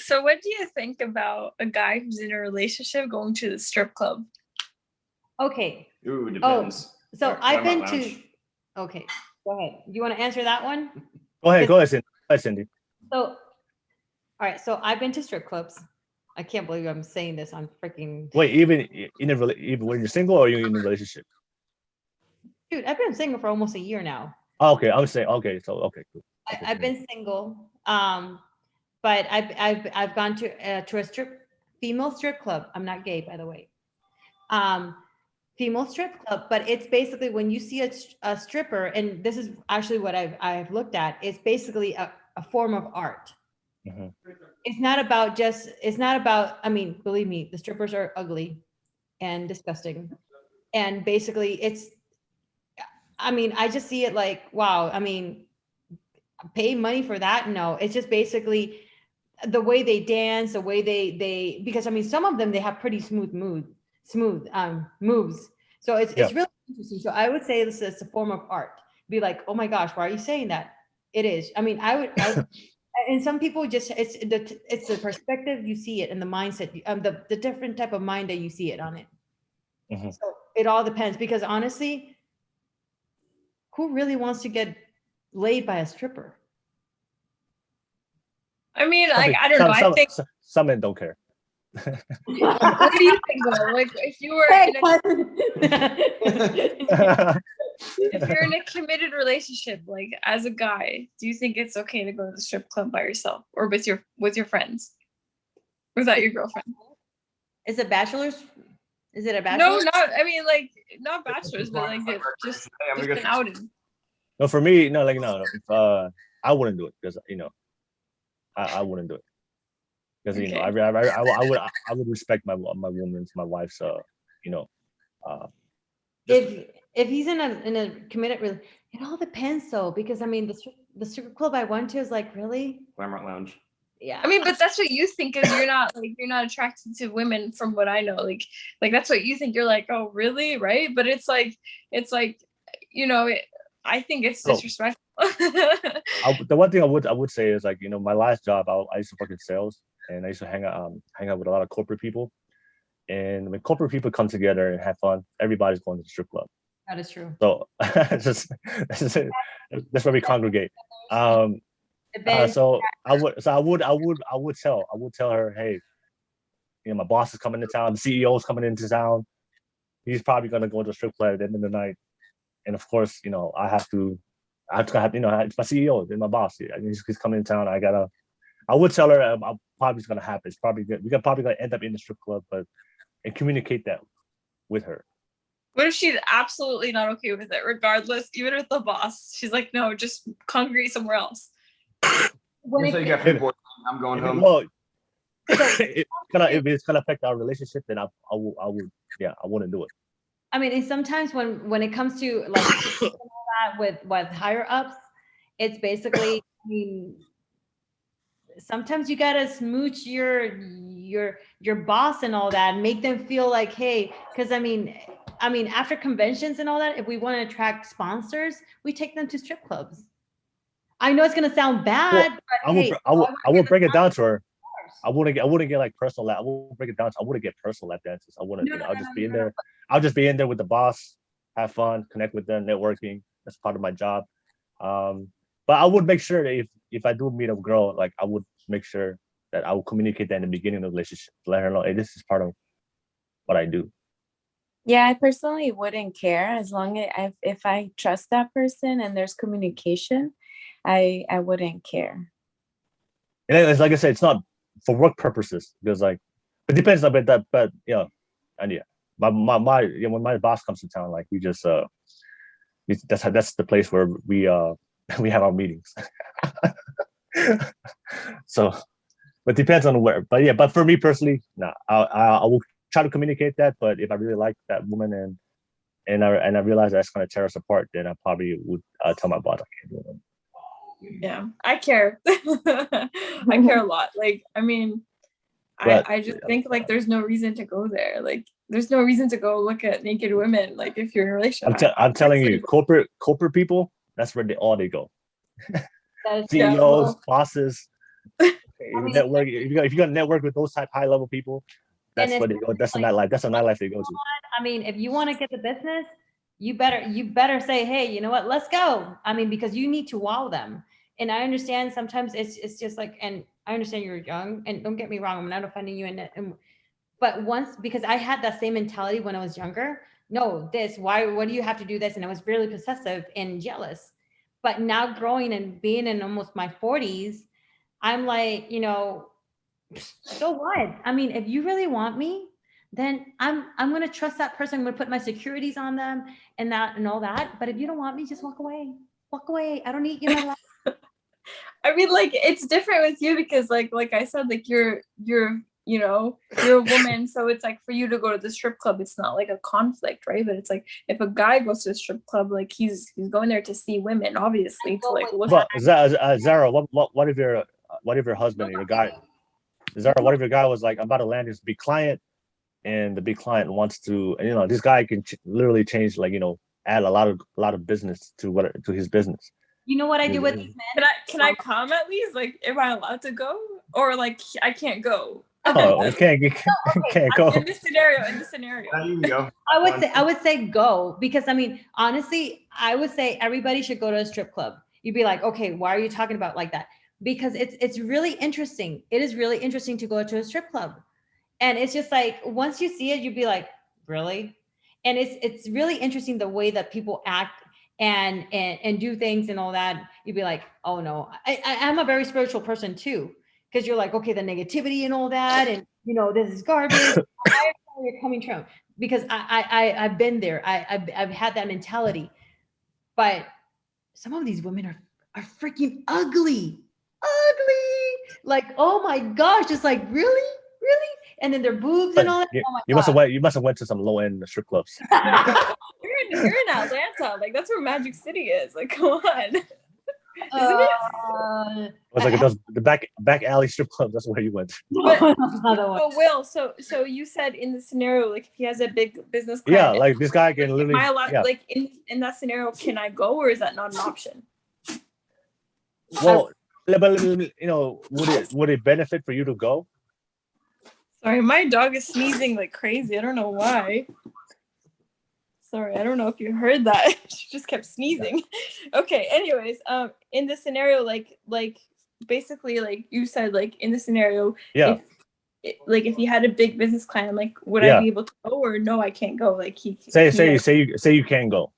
So what do you think about a guy who's in a relationship going to the strip club? Okay. Ooh, depends. So I've been to. Okay, go ahead. You want to answer that one? Go ahead, Cindy. So, all right. So I've been to strip clubs. I can't believe I'm saying this. I'm freaking. Wait, even when you're single or you're in a relationship? Dude, I've been single for almost a year now. Oh, okay, I was saying okay. So okay, cool. I've been single, but I've gone to a female strip club. I'm not gay, by the way. Female strip club, but it's basically when you see a stripper, and this is actually what I've looked at. It's basically a form of art. Mm-hmm. It's not about. I mean, believe me, the strippers are ugly and disgusting, and basically I just see it like, wow. I mean, pay money for that? No, it's just basically the way they dance, the way they because I mean, some of them they have pretty smooth moves. So it's really interesting. So I would say this is a form of art. Be like, oh my gosh, why are you saying that? It is. I mean, I would and some people just it's the perspective you see it and the mindset, the different type of mind that you see it on it. Mm-hmm. So it all depends, because honestly, who really wants to get laid by a stripper? I mean, I don't know. I think some men don't care. What do you think though? Like if you're in a committed relationship, like as a guy, do you think it's okay to go to the strip club by yourself or with your friends? Without your girlfriend? Is it bachelor's? Is it a bachelor? No, not bachelor's, but like just an outing. No, for me, no. If, I wouldn't do it because I wouldn't do it. Because okay. I would respect my woman's, my wife's if he's in a committed, it all depends though, because I mean the strip club I went to is like, really Glamour Lounge. Yeah, I mean, but that's what you think, because you're not attracted to women, from what I know. Like that's what you think. You're like, oh really, right? But it's like I think it's disrespectful. The one thing I would say is, like, my last job, I used to work in sales, and I used to hang out with a lot of corporate people. And when corporate people come together and have fun, everybody's going to the strip club. That is true. So that's where we congregate. So I would tell her, hey, my boss is coming to town, the CEO is coming into town. He's probably gonna go to the strip club at the end of the night. And of course, I have to it's my CEO, it's my boss. He's coming in town. I would tell her, probably it's gonna happen. It's probably good. We're probably gonna end up in the strip club, and communicate that with her. What if she's absolutely not okay with it, regardless, even with the boss? She's like, no, just congregate somewhere else. So you got 3 boys, I'm going home. Well, if it's gonna affect our relationship, then I wouldn't do it. I mean, and sometimes when it comes to like that with higher ups, it's basically, I mean, sometimes you gotta smooch your boss and all that, and make them feel like, hey, because I mean, after conventions and all that, if we want to attract sponsors, we take them to strip clubs. I know it's gonna sound bad, but I will break it down to her. I wouldn't get like personal lap. I won't break it down. I wouldn't get personal lap dances. I wouldn't. I'll just be in there. I'll just be in there with the boss, have fun, connect with them, networking. That's part of my job. But I would make sure that if I do meet a girl, like, I would make sure that I will communicate that in the beginning of the relationship, let her know, hey, this is part of what I do. Yeah, I personally wouldn't care, as long as if I trust that person and there's communication. I wouldn't care. And it's like I said, it's not for work purposes, because like it depends a bit, but and when my boss comes to town, like, we just that's the place where we have our meetings. So, but depends on where. But for me personally, no, I will try to communicate that. But if I really like that woman and I realize that's going to tear us apart, then I probably would tell my boss I can't do it. Yeah, I care. I care a lot. Like, I mean, I just think like there's no reason to go there. Like, there's no reason to go look at naked women. Like, if you're in a relationship, I'm telling you, corporate people, that's where they go. CEOs, bosses, network. If you got to network with those type high level people, that's what they go. That's the nightlife. That's the nightlife they go to. I mean, if you want to get the business, you better say, hey, you know what? Let's go. I mean, because you need to wow them. And I understand sometimes it's just like, and I understand you're young, and don't get me wrong, I'm not offending you. But once, because I had that same mentality when I was younger. No, what do you have to do this? And I was really possessive and jealous. But now growing and being in almost my 40s, I'm like, so what? I mean, if you really want me, then I'm going to trust that person. I'm going to put my securities on them and all that. But if you don't want me, just walk away. Walk away. I don't need you in my life. I mean, like, it's different with you because like I said, like you're a woman, so it's like for you to go to the strip club, it's not like a conflict, right? But it's like if a guy goes to a strip club, like he's going there to see women, obviously, to like look. But Zara, what if your husband or your guy, Zara, what if your guy was like, I'm about to land this big client, and the big client wants to, this guy can literally change, like, add a lot of business to his business. You know what I do with these men? Can I come at least? Like, am I allowed to go, or like I can't go? Oh, can't go. In this scenario. I would say go, because I mean, honestly, I would say everybody should go to a strip club. You'd be like, okay, why are you talking about like that? Because it's really interesting. It is really interesting to go to a strip club. And it's just like, once you see it, you'd be like, really? And it's really interesting the way that people act and do things and all that. You'd be like, oh no, I'm a very spiritual person too. Because you're like, okay, the negativity and all that, and this is garbage. I understand where you're coming from, because I've been there. I've had that mentality. But some of these women are freaking ugly. Like, oh my gosh, just like really, and then their boobs and all that. You must have went to some low end strip clubs. You're in Atlanta, like that's where Magic City is. Like, come on. Isn't it? It was like the back alley strip club. That's where you went. But Will, so you said in the scenario, like if he has a big business client, like this guy can literally. Am I allowed, like in that scenario, can I go, or is that not an option? Well, but would it benefit for you to go? Sorry, my dog is sneezing like crazy. I don't know why. Sorry, I don't know if you heard that. She just kept sneezing. Okay, anyways, in the scenario, like basically, like you said, like in the scenario, if he had a big business client, like would I be able to go, or no, I can't go? Like say you can't go.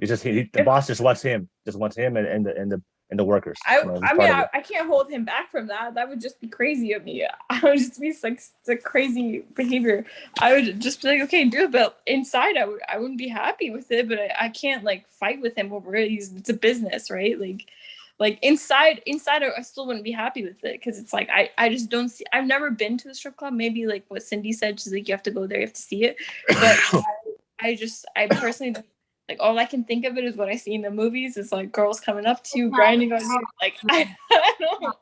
It's just the boss just wants him and the workers. I mean, I can't hold him back from that. That would just be crazy of me. I would just be like, it's a crazy behavior. I would just be like, okay, do it. But inside, I wouldn't be happy with it. But I can't like fight with him over it. It's a business, right? Like inside, I still wouldn't be happy with it, because it's like I just don't see. I've never been to the strip club. Maybe like what Cindy said, she's like, you have to go there, you have to see it. But I personally. Like all I can think of it is what I see in the movies. It's like girls coming up to you, grinding on you. Like I don't know.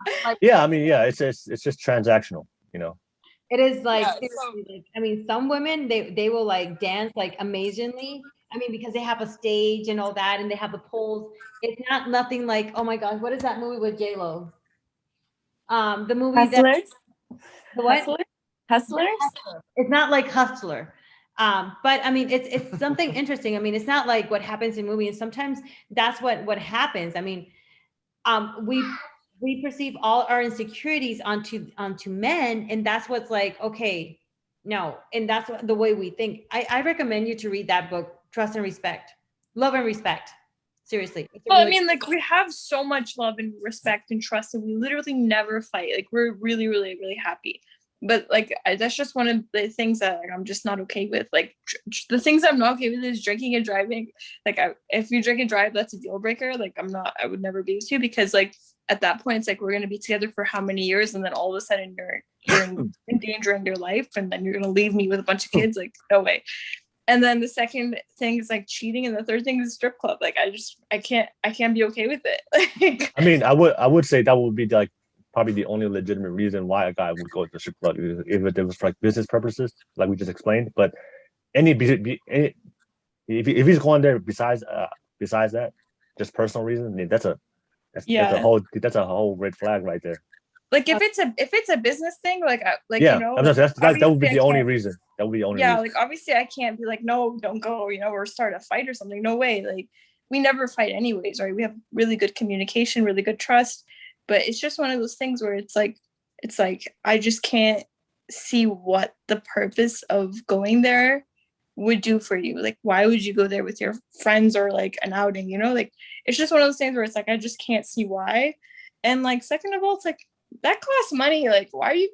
Yeah, I mean, it's just transactional, It is like, I mean, some women they will like dance like amazingly. I mean, because they have a stage and all that, and they have the poles. It's not nothing like, oh my gosh, what is that movie with J-Lo? The movie Hustlers? The what? Hustlers? It's not like Hustler. But I mean, it's something interesting. I mean, it's not like what happens in movies. Sometimes that's what happens. I mean, we perceive all our insecurities onto men, and that's what's like, okay, no, and that's the way we think. I recommend you to read that book, Trust and Respect, Love and Respect. Seriously. Well, I mean, like we have so much love and respect and trust, and we literally never fight. Like we're really, really, really happy. But like that's just one of the things that like, I'm just not okay with. Like the things I'm not okay with is drinking and driving. Like if you drink and drive, that's a deal breaker. Like I would never be with you, because like at that point it's like we're gonna be together for how many years, and then all of a sudden you're endangering your life, and then you're gonna leave me with a bunch of kids. Like no way. And then the second thing is like cheating, and the third thing is strip club. Like I can't be okay with it. I mean, I would say that would be like probably the only legitimate reason why a guy would go to the strip club, if it was for like business purposes, like we just explained. But if he's going there besides that, just personal reason, I mean, that's a whole red flag right there. Like if it's a business thing, like yeah, you know, that would be the only reason. That would be the only reason. like obviously I can't be like, no, don't go, you know, or start a fight or something. No way. Like we never fight anyways, right? We have really good communication, really good trust, but it's just one of those things where it's like I just can't see what the purpose of going there would do for you. Like why would you go there with your friends or like an outing, you know? Like it's just one of those things where it's like I just can't see why. And like second of all, it's like that costs money. Like why are you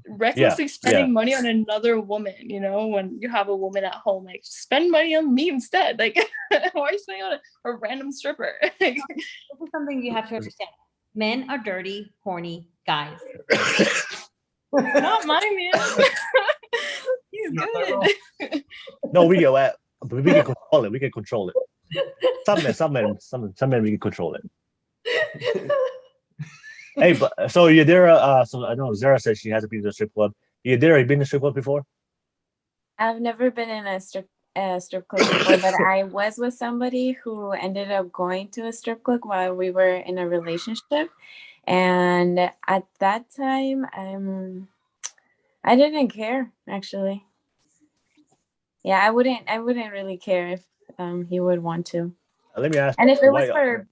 recklessly spending money on another woman, you know, when you have a woman at home? Like spend money on me instead. Like why are you spending on a random stripper? This is something you have to understand. Men are dirty, horny guys. Not my man. He's good. No, we can control it. We can control it. Some men we can control it. Hey, but so Yadira, so I know Zara said she hasn't been to a strip club. Yadira, you been to a strip club before? I've never been in a strip club before, but I was with somebody who ended up going to a strip club while we were in a relationship. And at that time, I didn't care, actually. Yeah, I wouldn't really care if he would want to. Let me ask. And if it was for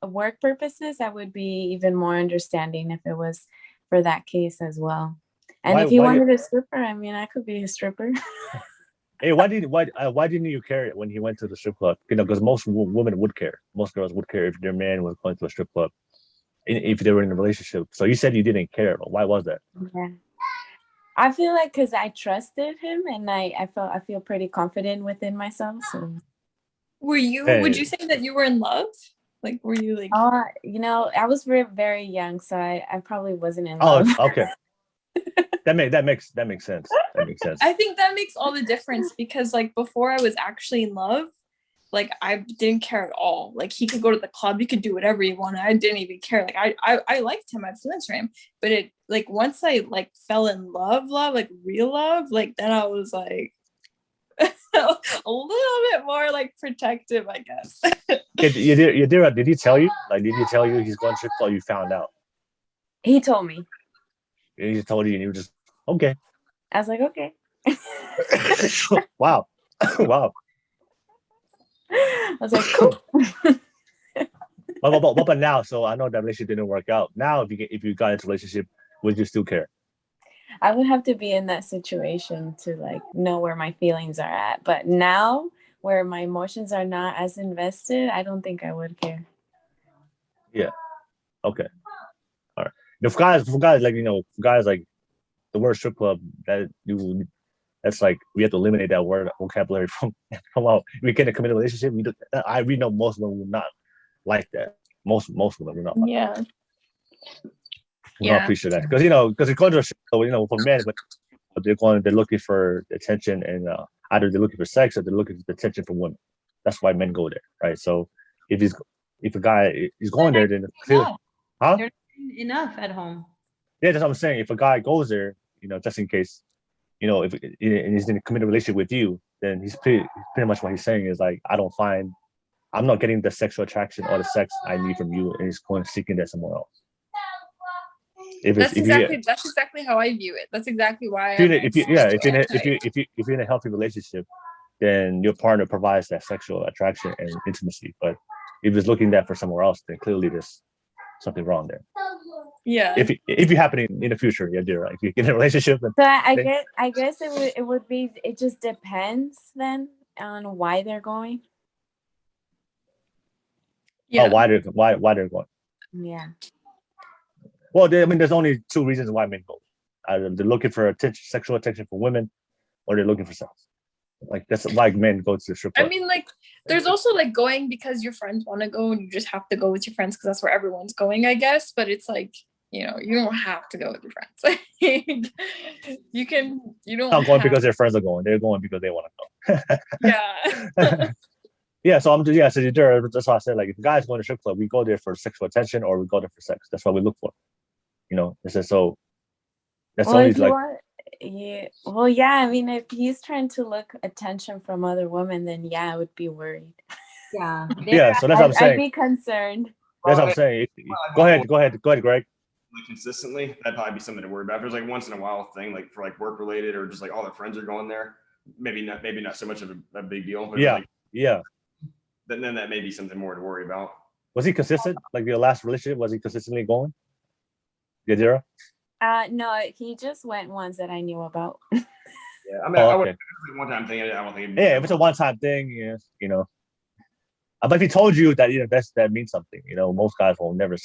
work purposes, I would be even more understanding if it was for that case as well. And if he wanted a stripper, I mean, I could be a stripper. Hey, why didn't you care when he went to the strip club? You know, because most women would care. Most girls would care if their man was going to a strip club, if they were in a relationship. So you said you didn't care. Why was that? Yeah, I feel like because I trusted him, and I feel pretty confident within myself. So. Would you say that you were in love? Like, were you like? You know, I was very, very young, so I probably wasn't in love. Oh, okay. That makes sense. That makes sense. I think that makes all the difference because like before I was actually in love, like I didn't care at all. Like he could go to the club, he could do whatever he wanted. I didn't even care. Like I liked him, I had feelings for him. But it like once I like fell in love, like real love, like then I was like a little bit more like protective, I guess. Did he tell you? Like, did he tell you he's going to strip club? You found out? He told me. He just told you, and you were just okay. I was like, okay. Wow. I was like, cool. But now, so I know that relationship didn't work out. Now, if you got into a relationship, would you still care? I would have to be in that situation to like know where my feelings are at. But now, where my emotions are not as invested, I don't think I would care. Yeah. Okay. All right. If guys like, you know, guys like the word strip club, that's like we have to eliminate that word vocabulary from out. We get in a committed relationship. We know most women will not like that. Most women will not. Like that. We don't appreciate that because it goes to a show, you know, for men, but they're looking for attention, and either they're looking for sex or they're looking for attention from women. That's why men go there, right? So if a guy is going there, then clearly, they're enough at home. Yeah, that's what I'm saying. If a guy goes there, you know, just in case, you know, if he's in a committed relationship with you, then he's pretty much what he's saying is like, I'm not getting the sexual attraction or the sex I need from you, and he's going seeking that somewhere else. That's exactly how I view it. That's exactly why. If you're in a healthy relationship, then your partner provides that sexual attraction and intimacy. But if he's looking that for somewhere else, then clearly there's something wrong there. Yeah. If you happen in the future, Yadira, if you get in a relationship. So I guess it would be. It just depends then on why they're going. Yeah. Oh, why they're going? Yeah. Well, there's only two reasons why men go. Either they're looking for sexual attention from women, or they're looking for sex. Like that's why men go to the strip club. I mean, like, there's also like going because your friends want to go, and you just have to go with your friends because that's where everyone's going, I guess. But it's like, you know, you don't have to go with your friends. You don't. Not going because their friends are going. They're going because they want to go. Yeah. Yeah, so that's why I said, like, if a guy's going to strip club, we go there for sexual attention or we go there for sex. That's what we look for. You know, it's just so. That's always like. Well, yeah. I mean, if he's trying to look attention from other women, then yeah, I would be worried. Yeah. Yeah. So that's what I'm saying. I'd be concerned. That's what I'm saying. Go ahead, Greg. like consistently, that'd probably be something to worry about. If there's like once in a while thing, like for like work related or just like all their friends are going there, maybe not so much of a big deal. But Yeah, like, yeah. Then that may be something more to worry about. Was he consistent? Like your last relationship, was he consistently going? Yadira? No, he just went ones that I knew about. Yeah, I mean, I would one time thing. I don't think. Yeah, if it's a one-time thing, yeah, you know. But if he told you that, you know, that means something. You know, most guys will never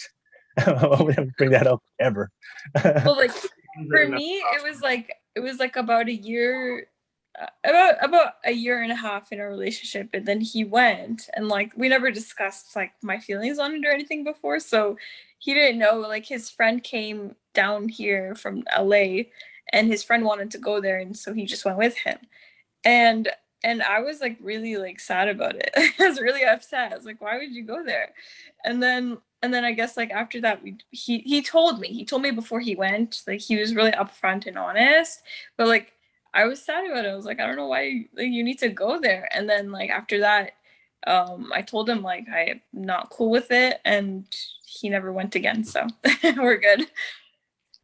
bring that up ever. Well, like for me, it was like about a year, about a year and a half in a relationship, and then he went, and like we never discussed like my feelings on it or anything before, so he didn't know. Like his friend came down here from LA, and his friend wanted to go there, and so he just went with him, and I was like really like sad about it. I was really upset. I was like, why would you go there? And then I guess like after that, he told me before he went, like he was really upfront and honest, but like I was sad about it. I was like, I don't know why like, you need to go there. And then like after that, I told him like I'm not cool with it, and he never went again. So we're good.